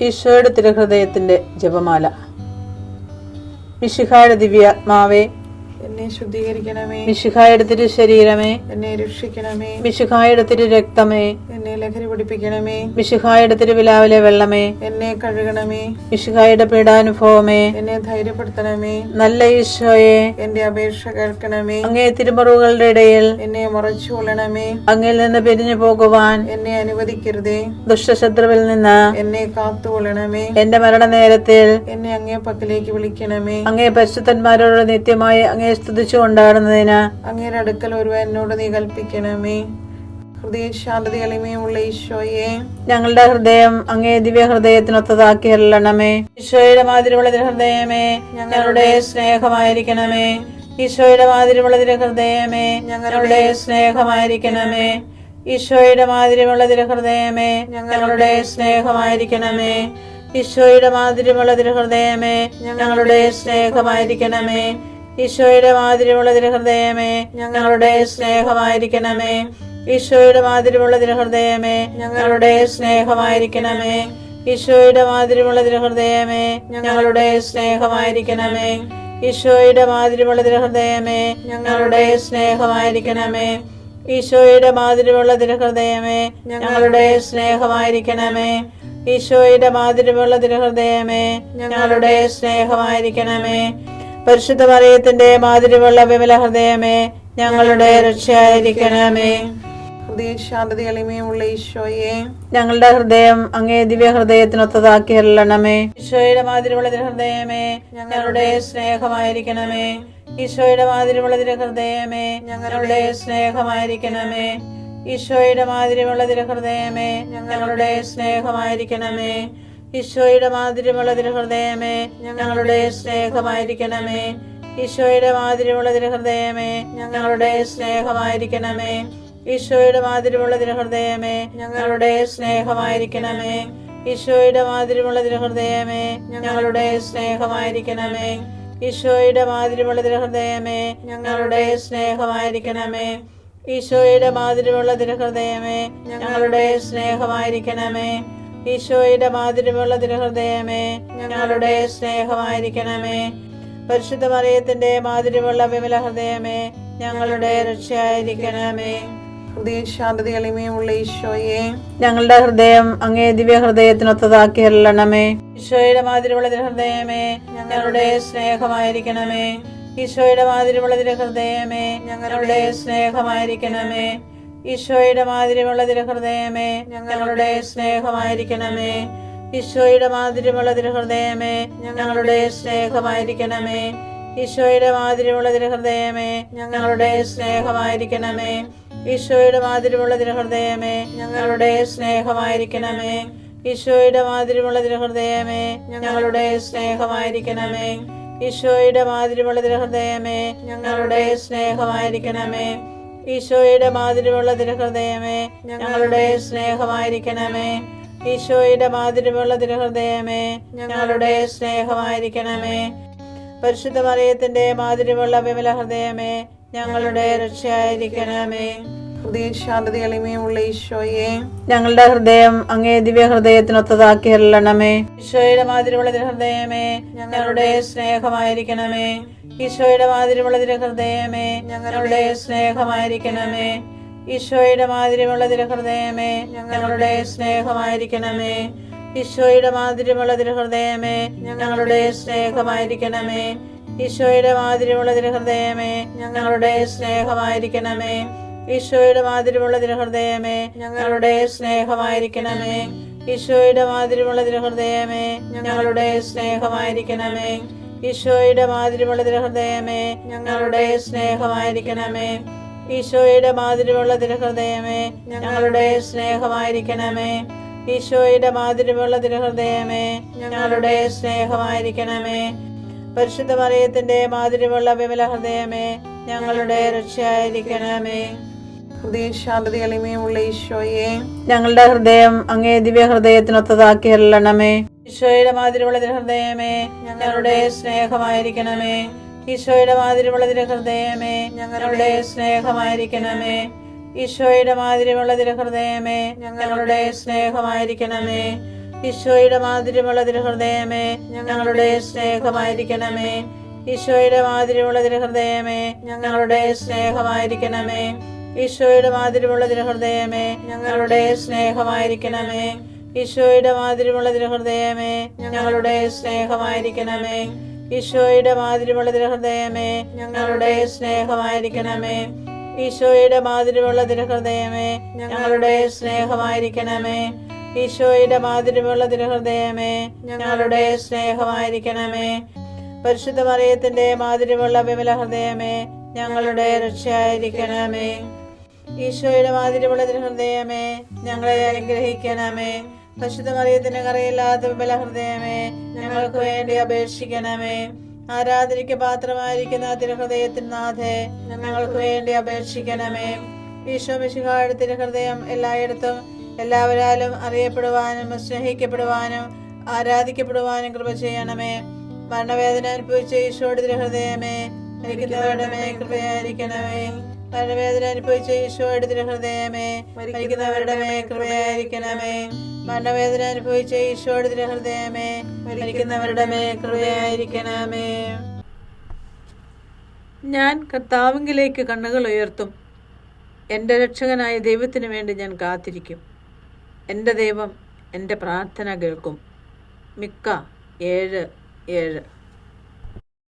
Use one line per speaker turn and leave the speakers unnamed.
ഈശോയുടെ തിരുഹൃദയത്തിന്റെ ജപമാല. മിശിഹായുടെ ദിവ്യാത്മാവേ,
എന്നെ ശുദ്ധീകരിക്കണമേ.
മിശിഹായുടെ തിരു ശരീരമേ,
എന്നെ രക്ഷിക്കണമേ.
മിശിഹായുടെ തിരു രക്തമേ,
എന്നെ ലഹരി പിടിപ്പിക്കണമേ.
മിശിഹായുടെ തിരുവിലാവിലെ വെള്ളമേ,
എന്നെ കഴുകണമേ.
മിശിഹായുടെ പീഡാനുഭവമേ,
എന്നെ ധൈര്യപ്പെടുത്തണമേ.
നല്ല ഈശോയെ,
എന്റെ അപേക്ഷ കേൾക്കണമേ.
അങ്ങേ തിരുമുറിവുകളുടെ ഇടയിൽ
എന്നെ മറച്ചു കൊള്ളണമേ.
അങ്ങിൽ നിന്ന് പിരിഞ്ഞു പോകുവാൻ
എന്നെ അനുവദിക്കരുതേ.
ദുഷ്ടശത്രുവിൽ നിന്ന്
എന്നെ കാത്തുകൊള്ളണമേ.
എന്റെ മരണനേരത്തിൽ
എന്നെ അങ്ങേ പക്കലേക്ക് വിളിക്കണമേ.
അങ്ങേ പരിശുദ്ധന്മാരോട് നിത്യമായി അങ്ങേ സ്തുതിച്ചു കൊണ്ടാടുന്നതിന്
അങ്ങയുടെ അടുക്കൽ ഒരുവൻ എന്നോട് നീ കൽപ്പിക്കണമേ. ഹൃദയശാന്തത എളിമയുള്ള ഈശോയെ,
ഞങ്ങളുടെ ഹൃദയം അങ്ങേ ദിവ്യ ഹൃദയത്തിനൊത്തതാക്കി അരുളണമേ. ഈശോയുടെ മാതിരിയുള്ള ഹൃദയമേ, ഞങ്ങളുടെ സ്നേഹമായിരിക്കണമേ. ഈശോയുടെ മാതിരിയുള്ള ഹൃദയമേ, ഞങ്ങളുടെ സ്നേഹമായിരിക്കണമേ. ഈശോയുടെ മാതിരിയുള്ള ഹൃദയമേ, ഞങ്ങളുടെ സ്നേഹമായിരിക്കണമേ. ഈശോയുടെ മാതിരിയുള്ള ഹൃദയമേ, ഞങ്ങളുടെ സ്നേഹമായിരിക്കണമേ. ഈശോയുടെ മാതിരിയുള്ള ഹൃദയമേ, ഞങ്ങളുടെ സ്നേഹമായിരിക്കണമേ. ഈശോയുടെ മാതിരിയുള്ള ഹൃദയമേ, ഞങ്ങളുടെ സ്നേഹമായിരിക്കണമേ. ഈശോയുടെ മാതിരിയുള്ള ഹൃദയമേ, ഞങ്ങളുടെ സ്നേഹമായിരിക്കണമേ. ഈശോയുടെ മാതിരിയുള്ള ഹൃദയമേ, ഞങ്ങളുടെ സ്നേഹമായിരിക്കണമേ. ഈശോയുടെ മാതിരിയുള്ള ഹൃദയമേ, ഞങ്ങളുടെ സ്നേഹമായിരിക്കണമേ. ഈശോയുടെ മാതിരിയുള്ള ഹൃദയമേ, ഞങ്ങളുടെ സ്നേഹമായിരിക്കണമേ. പരിശുദ്ധ മറിയത്തിന്റെ മാതിരിയുള്ള വിമല ഹൃദയമേ, ഞങ്ങളുടെ രക്ഷയായിരിക്കണമേ.
ഹൃദയശാന്തത എളിമയുള്ള ഈശോയെ,
ഞങ്ങളുടെ ഹൃദയം അങ്ങേ ദിവ്യ ഹൃദയത്തിനൊത്തതാക്കി അരുളണമേ. ഈശോയുടെ മാതിരിയുള്ള ഹൃദയമേ, ഞങ്ങളുടെ സ്നേഹമായിരിക്കണമേ. ഈശോയുടെ മാതിരിയുള്ള ഹൃദയമേ, ഞങ്ങളുടെ സ്നേഹമായിരിക്കണമേ. ഈശോയുടെ മാതിരിയുള്ള ഹൃദയമേ, ഞങ്ങളുടെ സ്നേഹമായിരിക്കണമേ. ഈശോയുടെ മാതിരിയുള്ള ഹൃദയമേ, ഞങ്ങളുടെ സ്നേഹമായിരിക്കണമേ. ഈശോയുടെ മാതിരിയുള്ള ഹൃദയമേ, ഞങ്ങളുടെ സ്നേഹമായിരിക്കണമേ. ഈശോയുടെ മാതിരിയുള്ള ഹൃദയമേ, ഞങ്ങളുടെ സ്നേഹമായിരിക്കണമേ. ഈശോയുടെ മാതിരിയുള്ള ഹൃദയമേ, ഞങ്ങളുടെ സ്നേഹമായിരിക്കണമേ. ഈശോയുടെ മാതിരിയുള്ള ഹൃദയമേ, ഞങ്ങളുടെ സ്നേഹമായിരിക്കണമേ. ഈശോയുടെ മാതിരിയുള്ള ഹൃദയമേ, ഞങ്ങളുടെ സ്നേഹമായിരിക്കണമേ. ഈശോയുടെ മാതിരിയുള്ള ഹൃദയമേ, ഞങ്ങളുടെ സ്നേഹമായിരിക്കണമേ. പരിശുദ്ധ മറിയത്തിന്റെ മാതിരിയുള്ള വിമല ഹൃദയമേ, ഞങ്ങളുടെ രക്ഷയായിരിക്കണമേ.
ഹൃദയശാന്തത എളിമയുള്ള ഈശോയെ,
ഞങ്ങളുടെ ഹൃദയം അങ്ങേ ദിവ്യ ഹൃദയത്തിനൊത്തതാക്കി അരുളണമേ. ഈശോയുടെ മാതിരിയുള്ള ഹൃദയമേ, ഞങ്ങളുടെ സ്നേഹമായിരിക്കണമേ. ഈശോയുടെ മാതിരിയുള്ള ഹൃദയമേ, ഞങ്ങളുടെ സ്നേഹമായിരിക്കണമേ. ഈശോയുടെ മാതിരിയുള്ള ഹൃദയമേ, ഞങ്ങളുടെ സ്നേഹമായിരിക്കണമേ. ഈശോയുടെ മാതിരിയുള്ള ഹൃദയമേ, ഞങ്ങളുടെ സ്നേഹമായിരിക്കണമേ. ഈശോയുടെ മാതിരിയുള്ള ഹൃദയമേ, ഞങ്ങളുടെ സ്നേഹമായിരിക്കണമേ. ഈശോയുടെ മാതിരിയുള്ള ഹൃദയമേ, ഞങ്ങളുടെ സ്നേഹമായിരിക്കണമേ. ഈശോയുടെ മാതിരിയുള്ള ഹൃദയമേ, ഞങ്ങളുടെ സ്നേഹമായിരിക്കണമേ. ഈശോയുടെ മാതിരിയുള്ള ഹൃദയമേ, ഞങ്ങളുടെ സ്നേഹമായിരിക്കണമേ. ഈശോയുടെ മാതിരിയുള്ള ഹൃദയമേ, ഞങ്ങളുടെ സ്നേഹമായിരിക്കണമേ. ഈശോയുടെ മാതിരിയുള്ള ഹൃദയമേ, ഞങ്ങളുടെ സ്നേഹമായിരിക്കണമേ. പരിശുദ്ധ മറിയത്തിന്റെ മാതിരിയുള്ള വിമല ഹൃദയമേ, ഞങ്ങളുടെ രക്ഷയായിരിക്കണമേ.
ഹൃദയശാന്തത എളിമയുള്ള ഈശോയെ,
ഞങ്ങളുടെ ഹൃദയം അങ്ങേ ദിവ്യ ഹൃദയത്തിനൊത്തതാക്കി അരുളണമേ. ഈശോയുടെ മാതിരിയുള്ള ഹൃദയമേ, ഞങ്ങളുടെ സ്നേഹമായിരിക്കണമേ. ഈശോയുടെ മാതിരിയുള്ള ഹൃദയമേ, ഞങ്ങളുടെ സ്നേഹമായിരിക്കണമേ. ഈശോയുടെ മാതിരിയുള്ള ഹൃദയമേ, ഞങ്ങളുടെ സ്നേഹമായിരിക്കണമേ. ഈശോയുടെ മാതിരിയുള്ള ഹൃദയമേ, ഞങ്ങളുടെ സ്നേഹമായിരിക്കണമേ. ഈശോയുടെ മാതിരിയുള്ള ഹൃദയമേ, ഞങ്ങളുടെ സ്നേഹമായിരിക്കണമേ. ഈശോയുടെ മാതിരിയുള്ള ഹൃദയമേ, ഞങ്ങളുടെ സ്നേഹമായിരിക്കണമേ. ഈശോയുടെ മാതിരിയുള്ള ഹൃദയമേ, ഞങ്ങളുടെ സ്നേഹമായിരിക്കണമേ. ഈശോയുടെ മാതിരിയുള്ള ഹൃദയമേ, ഞങ്ങളുടെ സ്നേഹമായിരിക്കണമേ. ഈശോയുടെ മാതിരിയുള്ള ഹൃദയമേ, ഞങ്ങളുടെ സ്നേഹമായിരിക്കണമേ. ഈശോയുടെ മാതിരിയുള്ള ഹൃദയമേ, ഞങ്ങളുടെ സ്നേഹമായിരിക്കണമേ. പരിശുദ്ധ മറിയത്തിന്റെ മാതിരിയുള്ള വിമല ഹൃദയമേ, ഞങ്ങളുടെ രക്ഷയായിരിക്കണമേ.
ഹൃദയശാന്തത എളിമയുള്ള ഈശോയെ,
ഞങ്ങളുടെ ഹൃദയം അങ്ങേ ദിവ്യ ഹൃദയത്തിനൊത്തതാക്കി അരുളണമേ. ഈശോയുടെ മാതിരിയുള്ള ഹൃദയമേ, ഞങ്ങളുടെ സ്നേഹമായിരിക്കണമേ. ഈശോയുടെ മാതിരിയുള്ള ഹൃദയമേ, ഞങ്ങളുടെ സ്നേഹമായിരിക്കണമേ. ഈശോയുടെ മാതിരിയുള്ള ഹൃദയമേ, ഞങ്ങളുടെ സ്നേഹമായിരിക്കണമേ. ഈശോയുടെ മാധുര്യമുള്ള തിരുഹൃദയമേ, ഞങ്ങളുടെ സ്നേഹമായിരിക്കണമേ. ഈശോയുടെ മാധുര്യമുള്ള തിരുഹൃദയമേ, ഞങ്ങളുടെ സ്നേഹമായിരിക്കണമേ. ഈശോയുടെ മാധുര്യമുള്ള തിരുഹൃദയമേ, ഞങ്ങളുടെ സ്നേഹമായിരിക്കണമേ. ഈശോയുടെ മാധുര്യമുള്ള തിരുഹൃദയമേ, ഞങ്ങളുടെ സ്നേഹമായിരിക്കണമേ. ഈശോയുടെ മാധുര്യമുള്ള തിരുഹൃദയമേ, ഞങ്ങളുടെ സ്നേഹമായിരിക്കണമേ. ഈശോയുടെ മാധുര്യമുള്ള തിരുഹൃദയമേ, ഞങ്ങളുടെ സ്നേഹമായിരിക്കണമേ. ഈശോയുടെ മാധുര്യമുള്ള തിരുഹൃദയമേ, ഞങ്ങളുടെ സ്നേഹമായിരിക്കണമേ. പരിശുദ്ധ മറിയത്തിന്റെ മാധുര്യമുള്ള വിമല ഹൃദയമേ, ഞങ്ങളുടെ രക്ഷയായിരിക്കണമേ. ഈശോയുടെ മാധുര്യമുള്ള തിരുഹൃദയമേ, ഞങ്ങളെ അനുഗ്രഹിക്കണമേ. പരിശുദ്ധ മറിയത്തിന്റെ കറയില്ലാത്ത വിമല ഹൃദയമേ, ഞങ്ങൾക്ക് വേണ്ടി അപേക്ഷിക്കണമേ. ആരാധനയ്ക്ക് പാത്രമായിരിക്കുന്ന തിരുഹൃദയത്തിൻ നാഥേ, ഞങ്ങൾക്ക് വേണ്ടി അപേക്ഷിക്കണമേ. ഈശോ മിശിഹായുടെ തിരുഹൃദയം എല്ലായിടത്തും എല്ലാവരാലും അറിയപ്പെടുവാനും സ്നേഹിക്കപ്പെടുവാനും ആരാധിക്കപ്പെടുവാനും കൃപ ചെയ്യണമേ. മരണവേദന അനുഭവിച്ച ഈശോയുടെ തിരുഹൃദയമേ, മരിക്കുന്നവരുടെ മേൽ കൃപയായിരിക്കണമേ. മരണവേദന അനുഭവിച്ച ഈശോയുടെ തിരുഹൃദയമേ, മരിക്കുന്നവരുടെ മേൽ കൃപയായിരിക്കണമേ. മരണവേദന അനുഭവിച്ച ഈശോയുടെ തിരുഹൃദയമേ, മരിക്കുന്നവരുടെ മേൽ കൃപയായിരിക്കണമേ. ഞാൻ കർത്താവിലേക്ക് കണ്ണുകൾ ഉയർത്തും. എൻ്റെ രക്ഷകനായ ദൈവത്തിനു വേണ്ടി ഞാൻ കാത്തിരിക്കും. എൻ്റെ ദൈവം എൻ്റെ പ്രാർത്ഥന കേൾക്കും. മിക്ക 7:7.